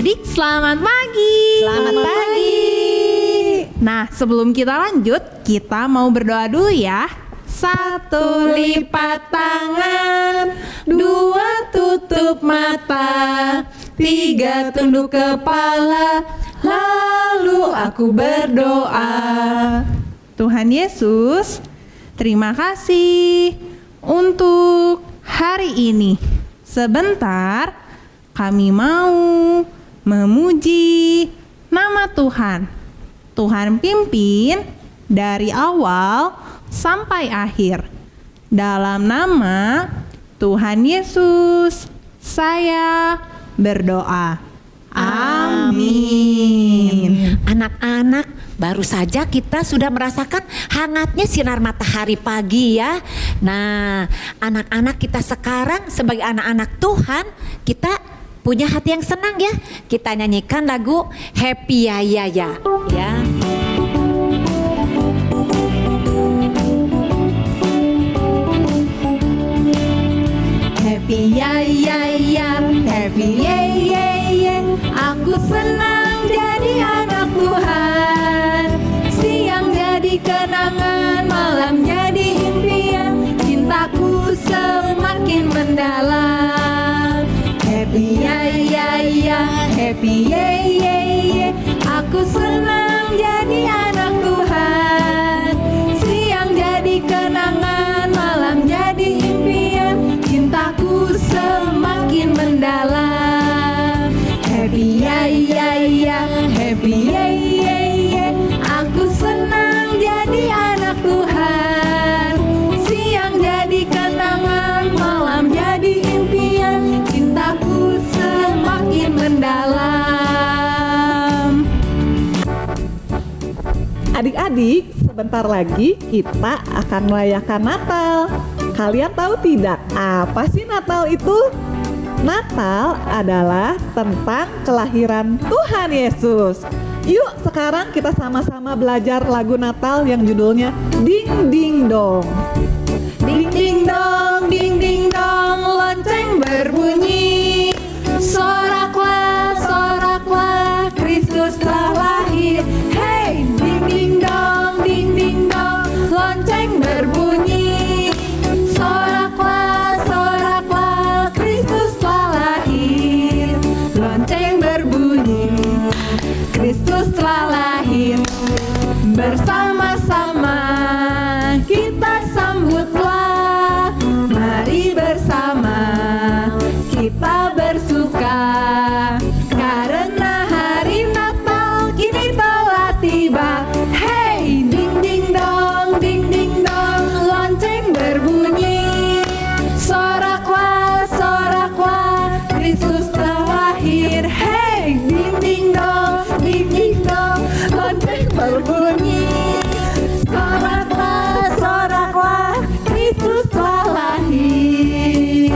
adik-adik, selamat pagi. Selamat pagi. Nah, sebelum kita lanjut, kita mau berdoa dulu ya. 1 lipat tangan, 2 tutup mata, 3 tunduk kepala, lalu aku berdoa. Tuhan Yesus, terima kasih untuk hari ini. Sebentar, kami mau memuji nama Tuhan. Tuhan pimpin dari awal sampai akhir. Dalam nama Tuhan Yesus, saya berdoa. Amin. Anak-anak, baru saja kita sudah merasakan hangatnya sinar matahari pagi ya. Nah, anak-anak kita sekarang sebagai anak-anak Tuhan, kita punya hati yang senang ya. Kita nyanyikan lagu Happy Ya. Happy ya, happy ye. Aku senang jadi anak Tuhan. Siang jadi kenangan, malam jadi impian. Cintaku semakin mendalam. Happy ya, happy ye. Aku senang jadi anak Tuhan. Siang jadi kenangan, malam jadi impian. Cintaku semakin mendalam. Happy ya, happy ye. Aku senang jadi anak Tuhan. Siang jadi kenangan, malam jadi impian. Cintaku semakin mendalam. Adik-adik, sebentar lagi kita akan merayakan Natal. Kalian tahu tidak apa sih Natal itu? Natal adalah tentang kelahiran Tuhan Yesus. Yuk sekarang kita sama-sama belajar lagu Natal yang judulnya Ding Ding Dong. Ding ding dong, lonceng berbunyi. Soraklah, Kristus telah lahir. Hey, ding ding dong, lonceng berbunyi. Soraklah, Kristus telah lahir. Lonceng berbunyi, Kristus telah lahir. Bersama-sama kita sambutlah, mari bersama kita bersuka, karena hari Natal kini telah tiba. Hey, ding ding dong, lonceng berbunyi. Soraklah, Kristus telah lahir. Hey, ding ding dong, lonceng berbunyi. Soraklah, Kristus telah lahir.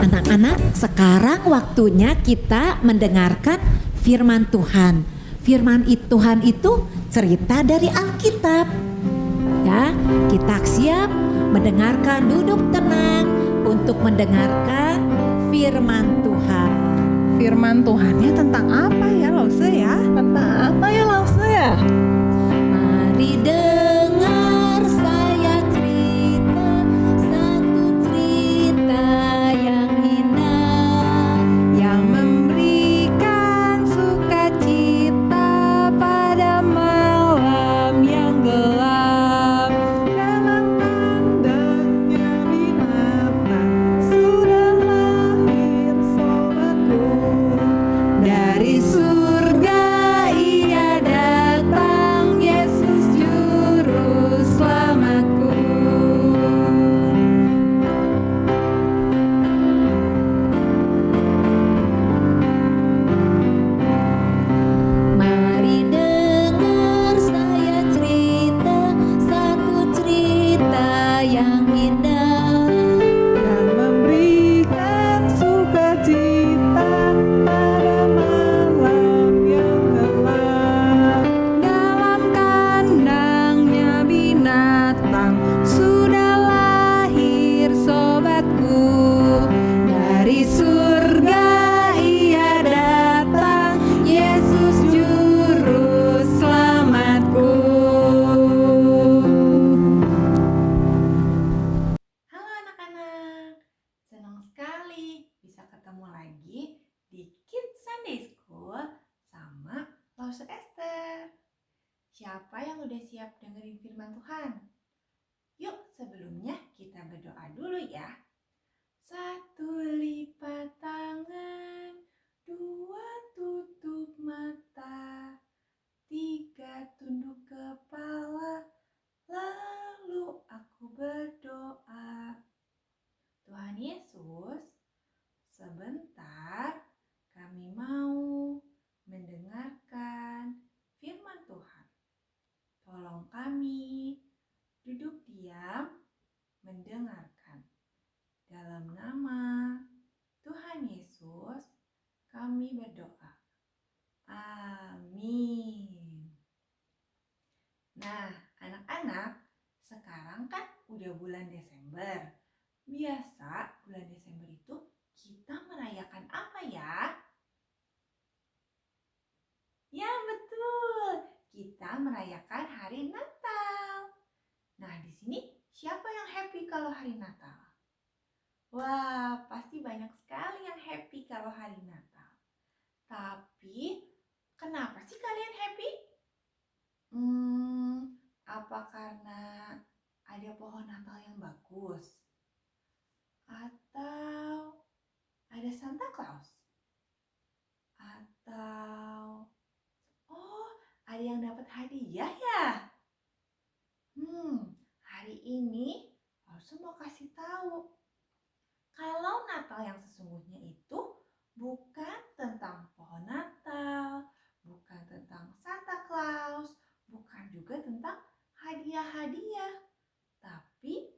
Anak-anak, sekarang waktunya kita mendengarkan firman Tuhan. Firman Tuhan itu cerita dari Alkitab. Ya, kita siap mendengarkan, duduk tenang untuk mendengarkan firman Tuhan. Firman Tuhannya tentang apa ya, Lause ya? Tentang apa ya Lause ya? Mari dengar saya cerita satu cerita yang indah, Yang memberikan sukacita pada malam yang gelap. Dalam tandanya binatang sudah lahir sobatku. Dari surga ia datang. Siapa yang udah siap dengerin firman Tuhan? Yuk, sebelumnya kita berdoa dulu ya. 1 lipat tangan, 2 tutup mata, 3 tunduk kepala, lalu aku berdoa. Tuhan Yesus, sebentar kami mau mendengarkan firman Tuhan. Tolong kami duduk diam mendengarkan. Dalam nama Tuhan Yesus, kami berdoa. Amin. Nah, anak-anak, sekarang kan udah bulan Desember. Biasa bulan Desember itu kita merayakan apa ya? Ya, betul. Kita merayakan hari Natal. Nah, di sini siapa yang happy kalau hari Natal? Wah, pasti banyak sekali yang happy kalau hari Natal. Tapi, kenapa sih kalian happy? Apa karena ada pohon Natal yang bagus? Atau ada Santa Claus? Atau, ada yang dapat hadiah ya? Hari ini Paulus mau kasih tahu. Kalau Natal yang sesungguhnya itu bukan tentang pohon Natal, bukan tentang Santa Claus, bukan juga tentang hadiah-hadiah. Tapi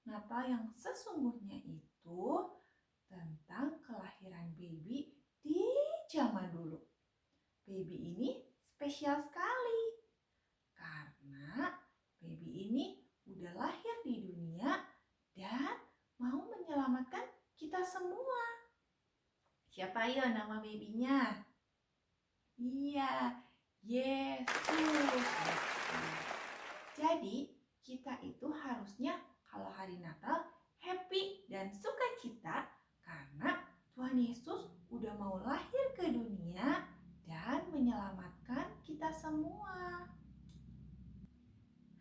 Natal yang sesungguhnya itu tentang kelahiran baby di zaman dulu. Baby ini spesial sekali karena baby ini udah lahir di dunia dan mau menyelamatkan kita semua. Siapa ya nama babynya? Iya, Yesus. Jadi kita itu harusnya kalau hari Natal happy dan sukacita karena Tuhan Yesus udah mau lahir ke dunia dan menyelamatkan kita semua.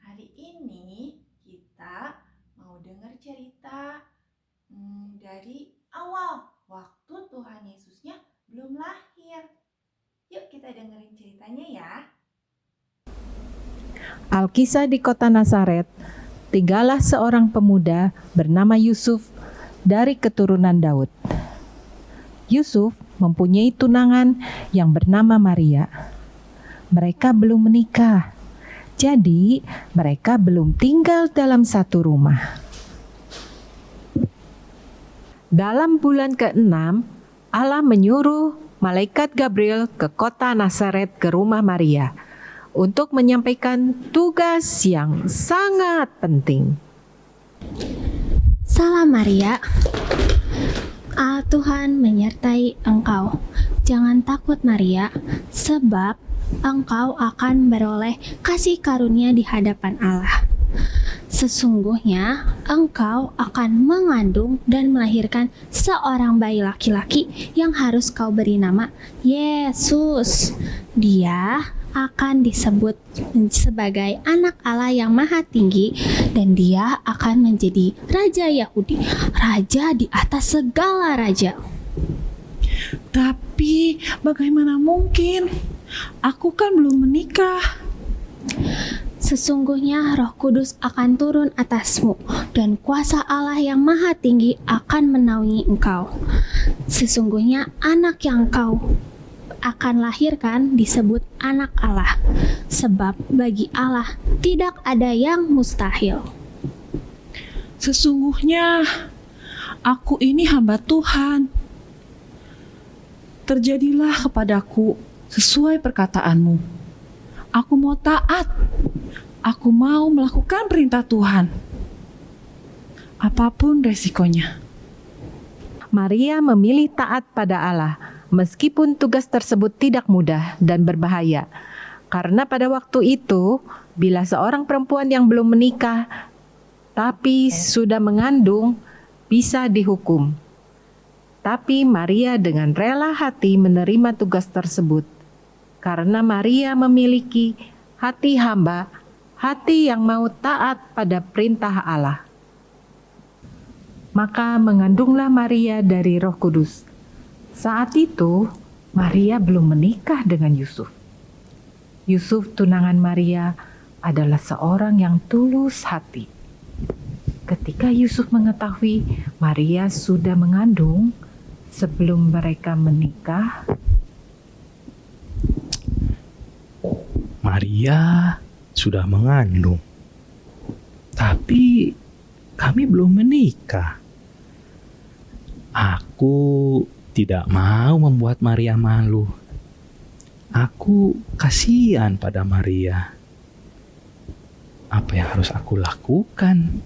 Hari ini kita mau dengar cerita dari awal waktu Tuhan Yesusnya belum lahir. Yuk kita dengerin ceritanya ya. Alkisah di kota Nazaret, tinggallah seorang pemuda bernama Yusuf dari keturunan Daud. Yusuf mempunyai tunangan yang bernama Maria. Mereka belum menikah, jadi mereka belum tinggal dalam satu rumah. Dalam bulan ke-6, Allah menyuruh malaikat Gabriel ke kota Nazaret ke rumah Maria untuk menyampaikan tugas yang sangat penting. Salam Maria, Tuhan menyertai engkau. Jangan takut Maria, sebab engkau akan beroleh kasih karunia di hadapan Allah. Sesungguhnya engkau akan mengandung dan melahirkan seorang bayi laki-laki yang harus kau beri nama Yesus. Dia akan disebut sebagai anak Allah yang maha tinggi dan dia akan menjadi Raja Yahudi, raja di atas segala raja. Tapi bagaimana mungkin? Aku kan belum menikah. Sesungguhnya Roh Kudus akan turun atasmu dan kuasa Allah yang maha tinggi akan menaungi engkau. Sesungguhnya anak yang kau akan lahirkan disebut anak Allah, sebab bagi Allah tidak ada yang mustahil. Sesungguhnya aku ini hamba Tuhan. Terjadilah kepadaku sesuai perkataanmu. Aku mau taat. Aku mau melakukan perintah Tuhan. Apapun resikonya. Maria memilih taat pada Allah, meskipun tugas tersebut tidak mudah dan berbahaya. Karena pada waktu itu, bila seorang perempuan yang belum menikah, tapi sudah mengandung, bisa dihukum. Tapi Maria dengan rela hati menerima tugas tersebut. Karena Maria memiliki hati hamba, hati yang mau taat pada perintah Allah. Maka mengandunglah Maria dari Roh Kudus. Saat itu, Maria belum menikah dengan Yusuf. Yusuf, tunangan Maria, adalah seorang yang tulus hati. Ketika Yusuf mengetahui Maria sudah mengandung sebelum mereka menikah, Maria sudah mengandung, tapi kami belum menikah. Aku tidak mau membuat Maria malu. Aku kasihan pada Maria. Apa yang harus aku lakukan?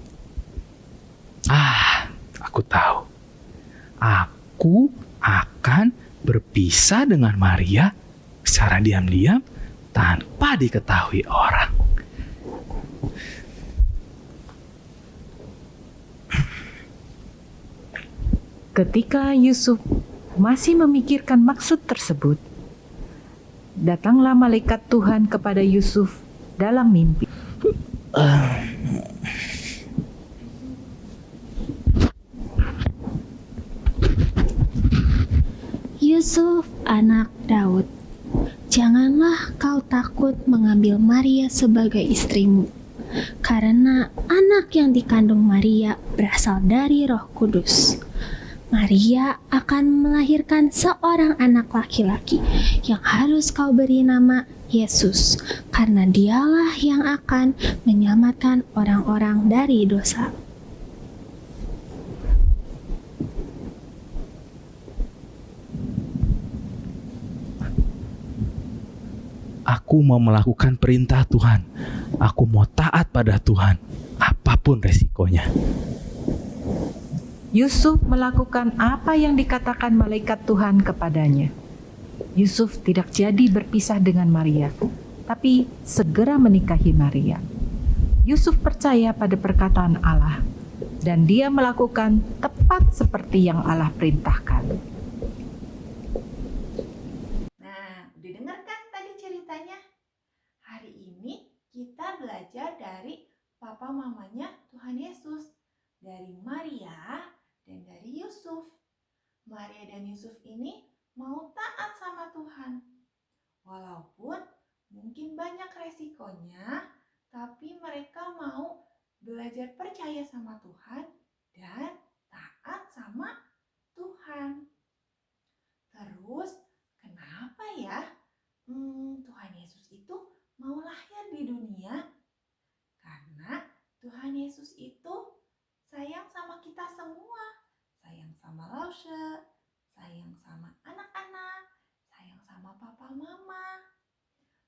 Aku tahu. Aku akan berpisah dengan Maria secara diam-diam tanpa diketahui orang. ketika Yusuf masih memikirkan maksud tersebut, datanglah malaikat Tuhan kepada Yusuf dalam mimpi. Yusuf, anak Daud, janganlah kau takut mengambil Maria sebagai istrimu, karena anak yang dikandung Maria berasal dari Roh Kudus. Maria akan melahirkan seorang anak laki-laki yang harus kau beri nama Yesus, karena dialah yang akan menyelamatkan orang-orang dari dosa. Aku mau melakukan perintah Tuhan. Aku mau taat pada Tuhan, apapun resikonya. Yusuf melakukan apa yang dikatakan malaikat Tuhan kepadanya. Yusuf tidak jadi berpisah dengan Maria, tapi segera menikahi Maria. Yusuf percaya pada perkataan Allah, dan dia melakukan tepat seperti yang Allah perintahkan. Nah, udah denger kan tadi ceritanya? Hari ini kita belajar dari papa mamanya Tuhan Yesus, dari Maria dan dari Yusuf. Maria dan Yusuf ini mau taat sama Tuhan. Walaupun mungkin banyak resikonya, tapi mereka mau belajar percaya sama Tuhan dan taat sama Tuhan. Terus, kenapa ya Tuhan Yesus itu mau lahir di dunia? Karena Tuhan Yesus itu sayang sama kita semua. Sayang sama Lausche, sayang sama anak-anak, sayang sama papa mama.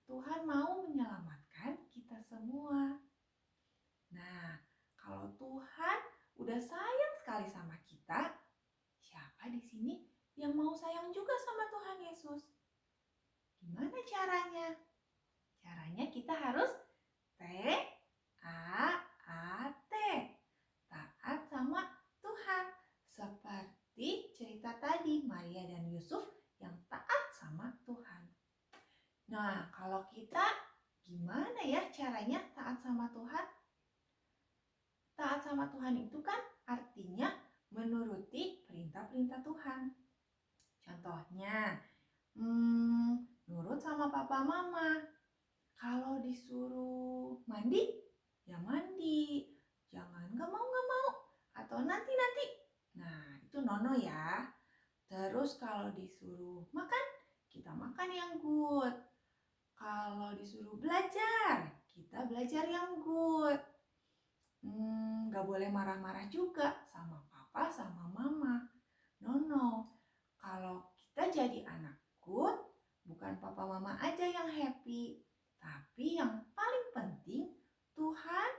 Tuhan mau menyelamatkan kita semua. Nah, kalau Tuhan udah sayang sekali sama kita, siapa di sini yang mau sayang juga sama Tuhan Yesus? Gimana caranya? Caranya kita harus T-A-A-T, taat sama Tuhan. Seperti cerita tadi, Maria dan Yusuf yang taat sama Tuhan. Nah, kalau kita gimana ya caranya taat sama Tuhan? Taat sama Tuhan itu kan artinya menuruti perintah-perintah Tuhan. Contohnya, nurut sama papa mama. Kalau disuruh mandi, ya mandi. Jangan gak mau. Atau nanti. Nah, itu nono ya. Terus kalau disuruh makan, kita makan yang good. Kalau disuruh belajar, kita belajar yang good. Gak boleh marah-marah juga sama papa, sama mama. No. Kalau kita jadi anak good, bukan papa mama aja yang happy, tapi yang paling penting Tuhan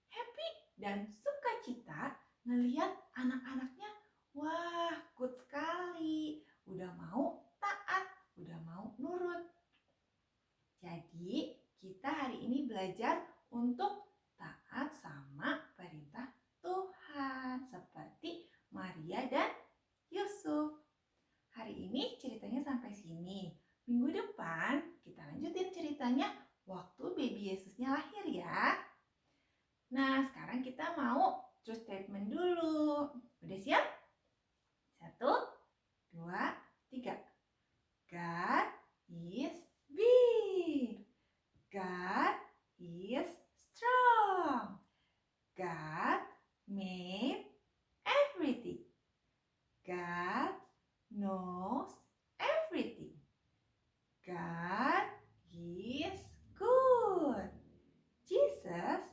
happy dan sukacita ngelihat anak-anaknya, wah good sekali, udah mau taat, udah mau nurut. Jadi kita hari ini belajar untuk taat sama perintah Tuhan seperti Maria dan Yusuf. Hari ini ceritanya sampai sini. Minggu depan kita lanjutin ceritanya waktu baby Yesusnya lahir ya. Nah, sekarang kita mau true statement dulu. Udah siap? 1, 2, 3. God is big. God is strong. God made everything. God knows everything. God is good. Jesus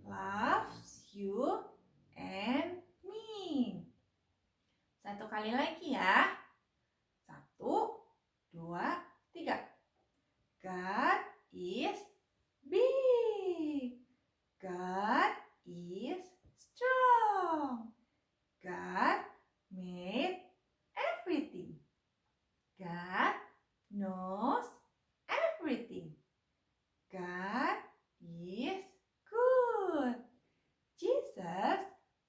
loves you and me. Satu kali lagi ya. 1, 2, 3. God is big. God is strong. God made everything. God knows everything. God is good. Jesus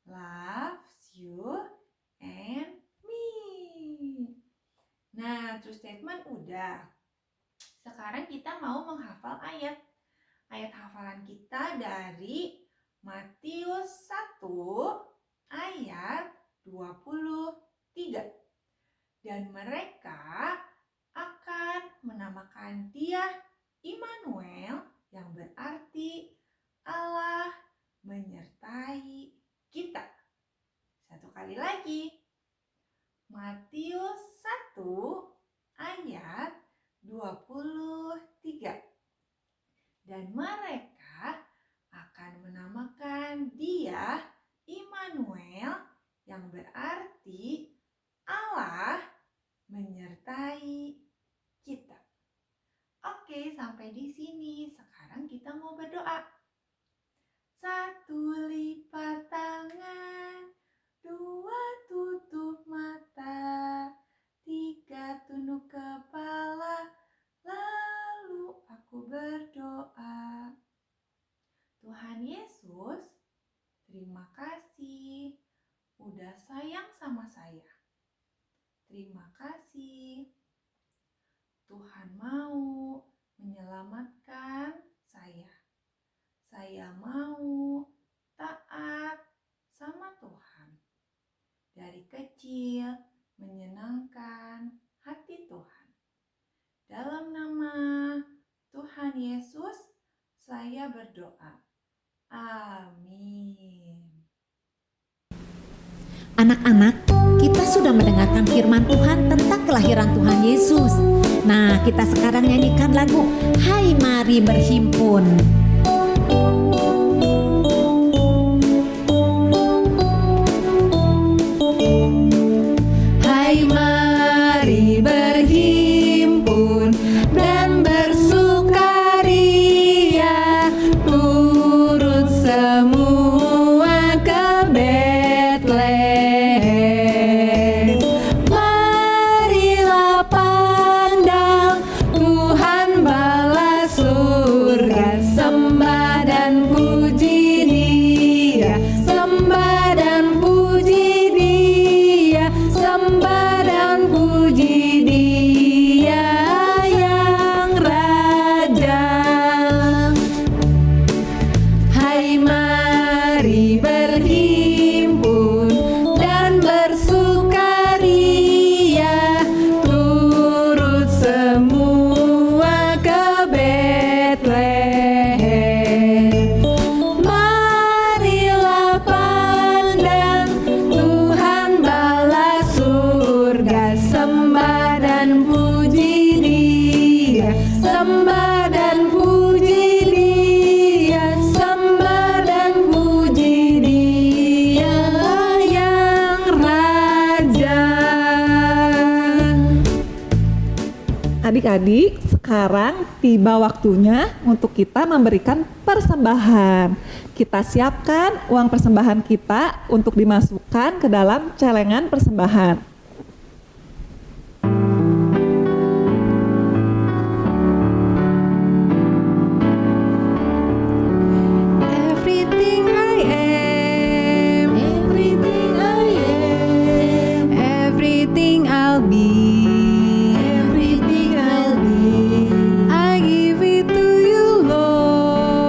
loves you and me. Nah, true statement udah. Sekarang kita mau menghafal ayat. Ayat hafalan kita dari Matius 1 ayat 23. Dan mereka akan menamakan Dia Immanuel, yang berarti Allah menyertai kita. Satu kali lagi. Matius 1 ayat 23. Dan mereka akan menamakan Dia Immanuel, yang berarti Allah menyertai kita. Oke, sampai di sini. Sekarang kita mau berdoa. 1, lipat tangan. 2, tutup mata. 3, tunduk kepala. Lalu aku berdoa. Tuhan Yesus, terima kasih udah sayang sama saya. Terima kasih Tuhan mau menyelamatkan saya. Saya mau taat sama Tuhan. Dari kecil menyenangkan hati Tuhan. Dalam nama Tuhan Yesus, saya berdoa. Amin. Anak-anak, kita sudah mendengarkan firman Tuhan tentang kelahiran Tuhan Yesus. Nah, kita sekarang nyanyikan lagu Hai Mari Berhimpun. Hai mari berhimpun dan bersukaria, turut semua ke Betlehem. Marilah pandang Tuhan bala surga, sembah dan puji Dia, sembah dan puji Dia, sembah dan puji Dia yang Raja. Hai mari berhimpun dan bersukaria, turut semua ke Betlehem. Marilah pandang Tuhan bala surga, sembah dan puji Dia, sembah dan puji Dia, sembah dan puji Dia yang Raja. Adik-adik, sekarang tiba waktunya untuk kita memberikan persembahan. Kita siapkan uang persembahan kita untuk dimasukkan ke dalam celengan persembahan. Everything I am, everything I am, everything I'll be, everything I'll be, I give it to you, Lord.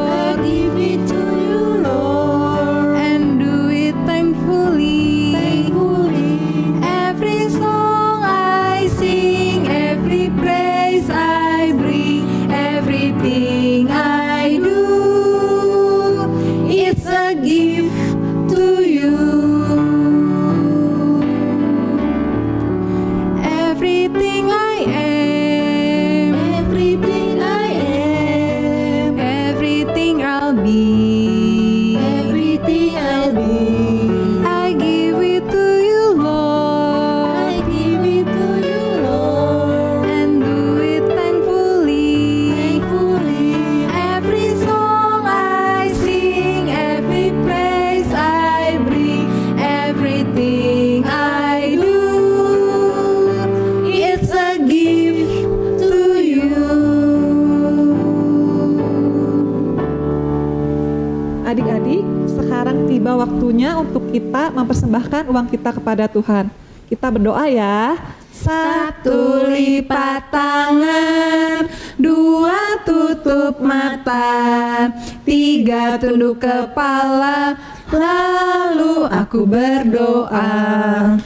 Adik-adik, sekarang tiba waktunya untuk kita mempersembahkan uang kita kepada Tuhan. Kita berdoa ya. 1 lipat tangan, 2 tutup mata, 3 tunduk kepala, lalu aku berdoa.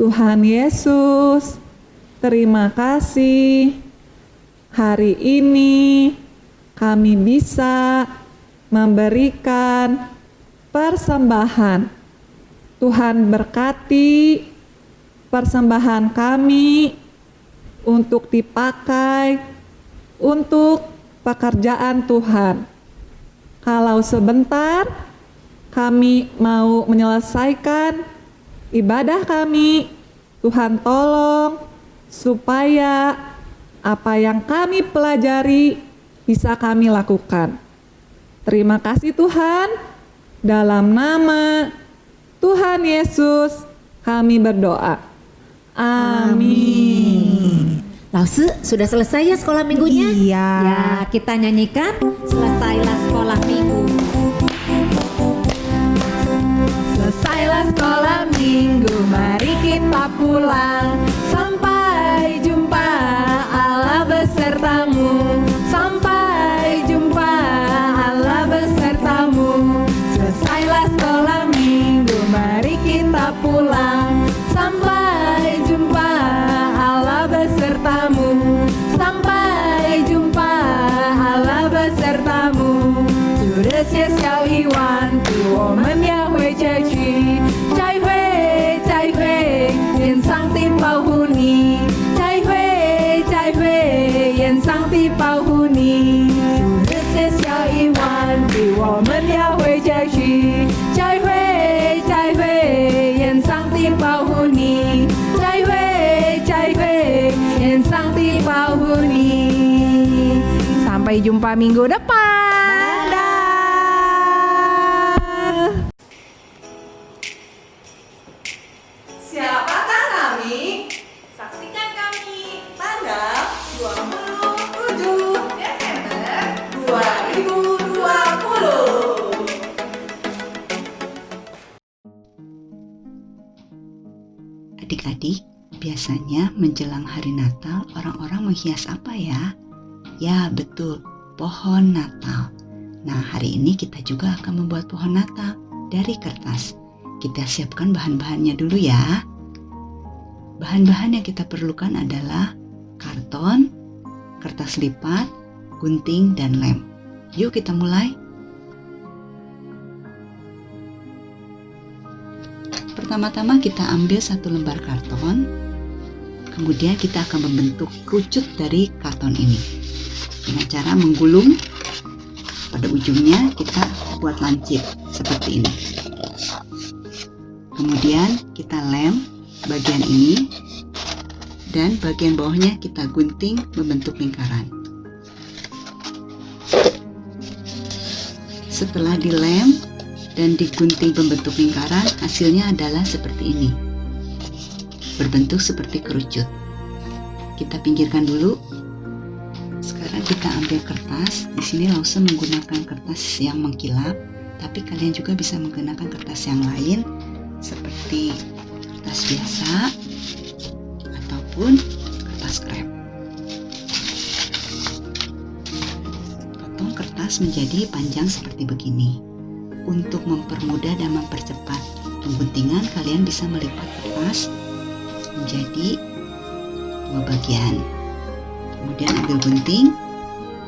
Tuhan Yesus, terima kasih. Hari ini kami bisa memberikan persembahan. Tuhan berkati persembahan kami untuk dipakai untuk pekerjaan Tuhan. Kalau sebentar kami mau menyelesaikan ibadah kami, Tuhan tolong supaya apa yang kami pelajari bisa kami lakukan. Terima kasih Tuhan, dalam nama Tuhan Yesus kami berdoa. Amin. Lause, sudah selesai ya sekolah minggunya? Iya. Ya, kita nyanyikan Selesailah Sekolah Minggu. Selesailah sekolah minggu, mari kita pulang. Sampai jumpa, Allah besertamu. Sampai jumpa, Allah besertamu. Selesailah sekolah minggu, mari kita pulang. Sampai jumpa, Allah besertamu. Sampai jumpa, Allah besertamu. 主的写小一万，祝我们也会结局。再会，再会，愿上帝保护你。再会，再会，愿上帝保护你。主的写小一万，祝我们也会结局。再会，再会，愿上帝保护你。再会，再会，愿上帝保护你。Sampai jumpa minggu depan. Siapakah kami? Saksikan kami tanggal 27 Desember 2020. Adik-adik, biasanya menjelang hari Natal orang-orang menghias apa ya? Ya, betul, pohon Natal. Nah, hari ini kita juga akan membuat pohon Natal dari kertas. Kita siapkan bahan-bahannya dulu ya. Bahan-bahan yang kita perlukan adalah karton, kertas lipat, gunting, dan lem. Yuk kita mulai. Pertama-tama kita ambil 1 lembar karton. Kemudian kita akan membentuk kerucut dari karton ini. Dengan cara menggulung, pada ujungnya kita buat lancip seperti ini. Kemudian kita lem bagian ini dan bagian bawahnya kita gunting membentuk lingkaran. Setelah dilem dan digunting membentuk lingkaran, hasilnya adalah seperti ini. Berbentuk seperti kerucut. Kita pinggirkan dulu. Sekarang kita ambil kertas. Di sini Lause menggunakan kertas yang mengkilap, tapi kalian juga bisa menggunakan kertas yang lain seperti kertas biasa ataupun kertas krep. Potong kertas menjadi panjang seperti begini. Untuk mempermudah dan mempercepat pengguntingan, kalian bisa melipat kertas menjadi 2 bagian. Kemudian ambil gunting,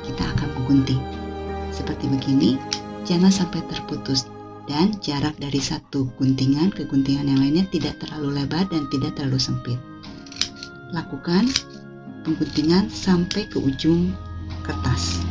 kita akan menggunting seperti begini. Jangan sampai terputus, dan jarak dari satu guntingan ke guntingan yang lainnya tidak terlalu lebar dan tidak terlalu sempit. Lakukan pengguntingan sampai ke ujung kertas.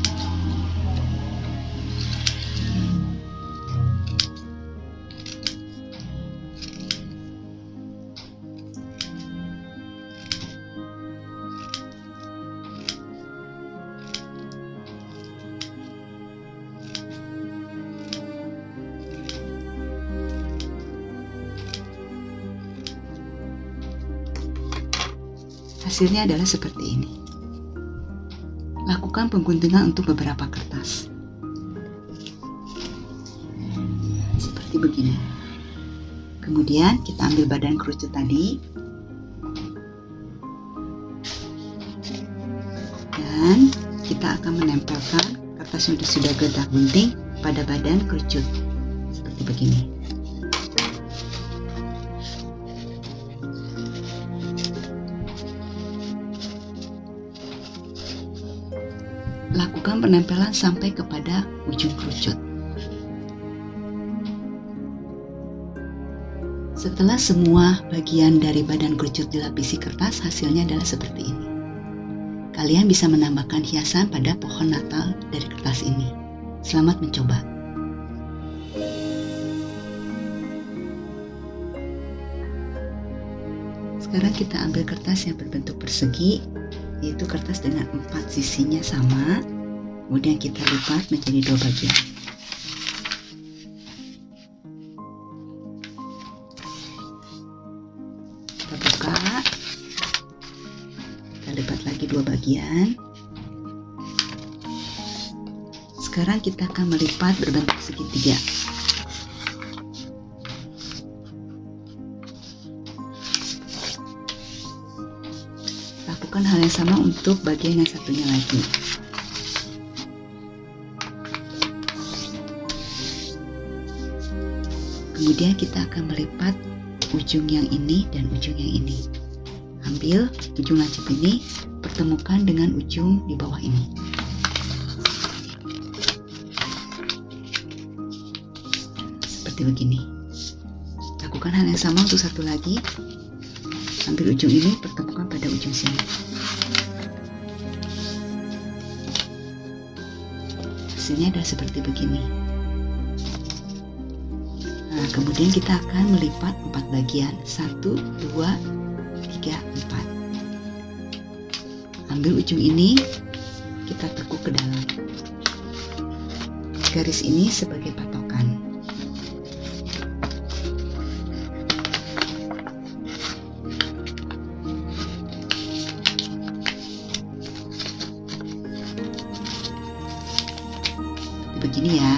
Hasilnya adalah seperti ini. Lakukan pengguntingan untuk beberapa kertas. seperti begini. Kemudian kita ambil badan kerucut tadi dan kita akan menempelkan kertas yang sudah kita gunting pada badan kerucut seperti begini. Lakukan penempelan sampai kepada ujung kerucut. Setelah semua bagian dari badan kerucut dilapisi kertas, hasilnya adalah seperti ini. Kalian bisa menambahkan hiasan pada pohon Natal dari kertas ini. Selamat mencoba. Sekarang kita ambil kertas yang berbentuk persegi, yaitu kertas dengan 4 sisinya sama. Kemudian kita lipat menjadi 2 bagian. Kita buka, kita lipat lagi 2 bagian. Sekarang kita akan melipat berbentuk segitiga. Lakukan hal yang sama untuk bagian yang satunya lagi. Kemudian kita akan melipat ujung yang ini dan ujung yang ini. Ambil ujung lancip ini, pertemukan dengan ujung di bawah ini. Seperti begini. Lakukan hal yang sama untuk satu lagi. Ambil ujung ini, pertemukan pada ujung sini. Hasilnya adalah seperti begini. Nah, kemudian kita akan melipat 4 bagian. 1, 2, 3, 4. Ambil ujung ini, kita tekuk ke dalam. Garis ini sebagai patokan. Begini ya.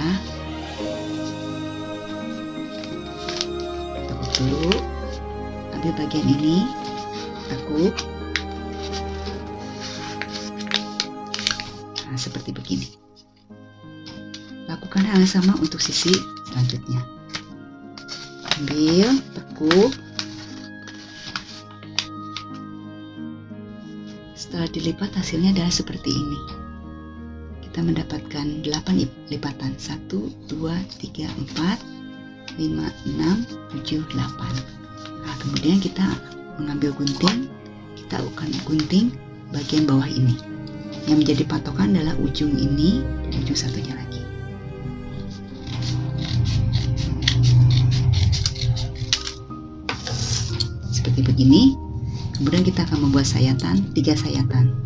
Tekuk dulu. Ambil bagian ini, tekuk. Nah, seperti begini. Lakukan hal yang sama untuk sisi selanjutnya. Ambil, tekuk. Setelah dilipat, hasilnya adalah seperti ini. Kita mendapatkan 8 lipatan. 1, 2, 3, 4, 5, 6, 7, 8. Nah, kemudian kita mengambil gunting. Kita akan gunting bagian bawah ini. Yang menjadi patokan adalah ujung ini dan ujung satunya lagi. Seperti begini. Kemudian kita akan membuat sayatan, 3 sayatan.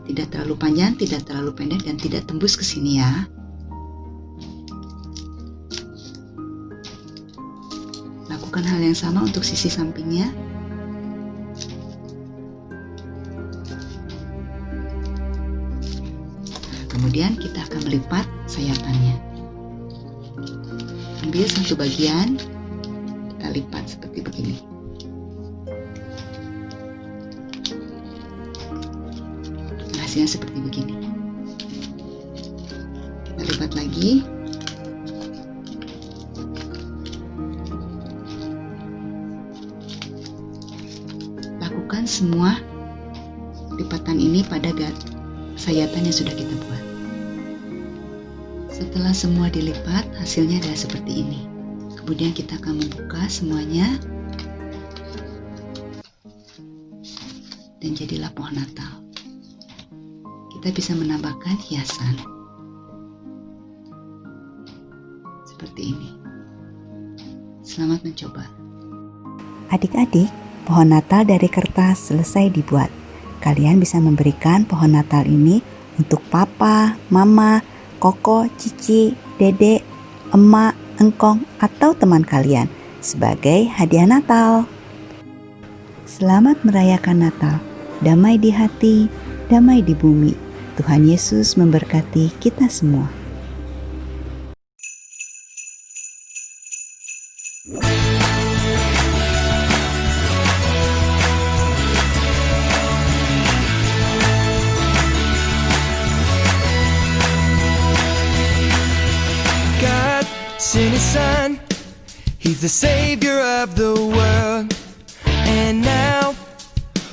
Tidak terlalu panjang, tidak terlalu pendek, dan tidak tembus ke sini ya. Lakukan hal yang sama untuk sisi sampingnya. Nah, kemudian kita akan melipat sayatannya. Ambil satu bagian, kita lipat seperti begini. Hasilnya seperti begini. Kita lipat lagi. Lakukan semua lipatan ini pada sayatan yang sudah kita buat. Setelah semua dilipat, hasilnya adalah seperti ini. Kemudian kita akan membuka semuanya dan jadilah pohon Natal. Kita bisa menambahkan hiasan seperti ini. Selamat mencoba. Adik-adik, pohon Natal dari kertas selesai dibuat. Kalian bisa memberikan pohon Natal ini untuk papa, mama, koko, cici, dede, emak, engkong, atau teman kalian sebagai hadiah Natal. Selamat merayakan Natal. Damai di hati, damai di bumi. Tuhan Yesus memberkati kita semua. sent his son. He's the savior of the world. And now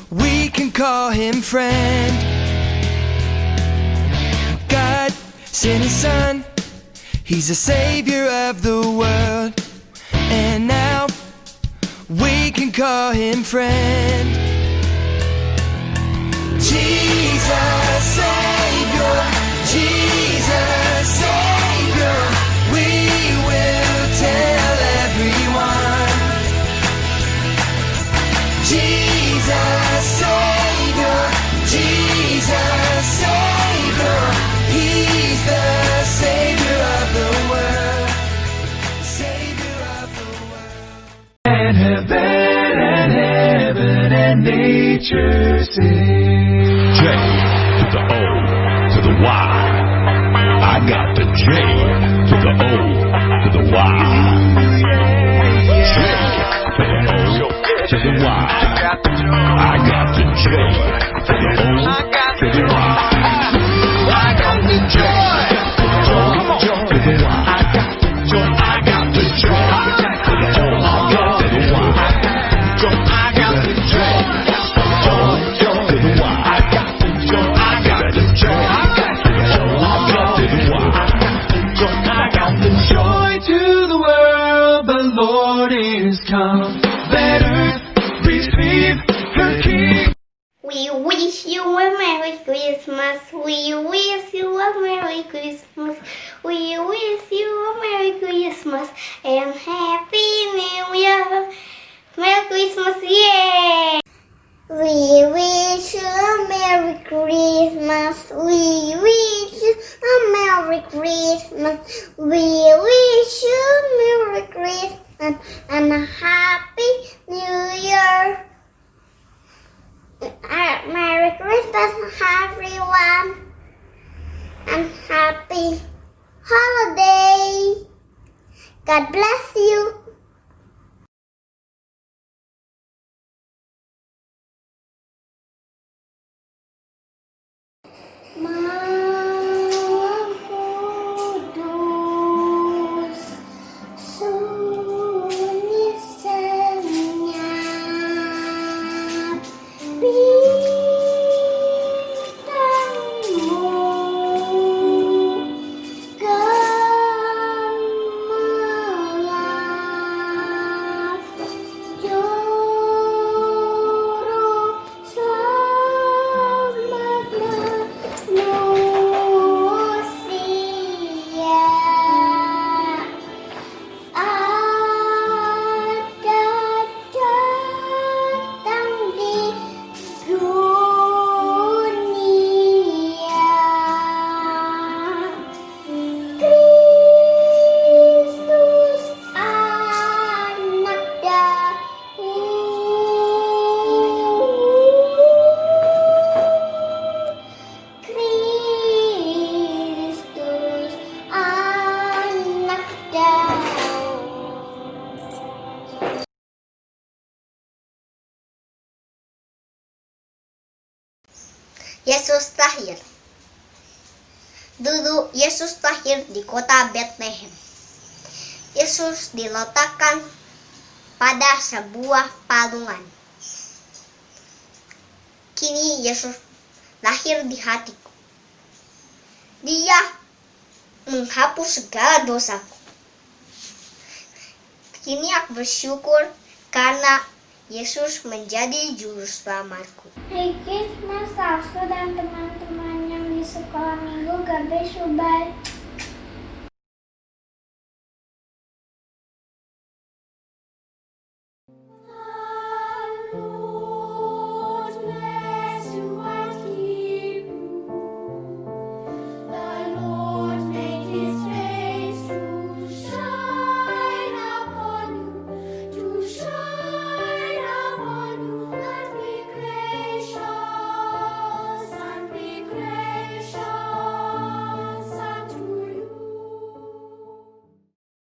we can call him friend. God sent his son. He's the savior of the world. And now we can call him friend. Jesus Savior, Jesus Savior, we will tell everyone. Jesus Savior, Jesus Savior, He's the Savior of the world, Savior of the world. And heaven and nature sing. J to the O to the Y. I got the J to the O to the Y. J to the O to the Y. I got the J to the O to the Y. I got the J to the O to the Y. I got the J. I got the J to the O to the Y. I got the J to the O. Joy to the world, the Lord is come. Let earth receive her King. We wish you a Merry Christmas. We wish you a Merry Christmas. We wish you a Merry Christmas and Happy New Year. Merry Christmas, yeah! We wish you a Merry Christmas. We wish you a Merry Christmas. We wish you a Merry Christmas and a Happy New Year. Merry Christmas, everyone, and Happy Holiday. God bless you. Maha Kudus, sunyi senyap, bintangmu gemerlap, juru selamat manusia. Ada datang di dunia Kristus anak Daud. Kristus anak Daud. Yesus lahir. Dulu Yesus lahir di kota Bethlehem. Yesus diletakkan pada sebuah palungan. Kini Yesus lahir di hatiku. Dia menghapus segala dosaku. Kini aku bersyukur karena Yesus menjadi juru selamatku. Merry Christmas, Sasu dan teman-teman yang di sekolah minggu. God bless you, bye.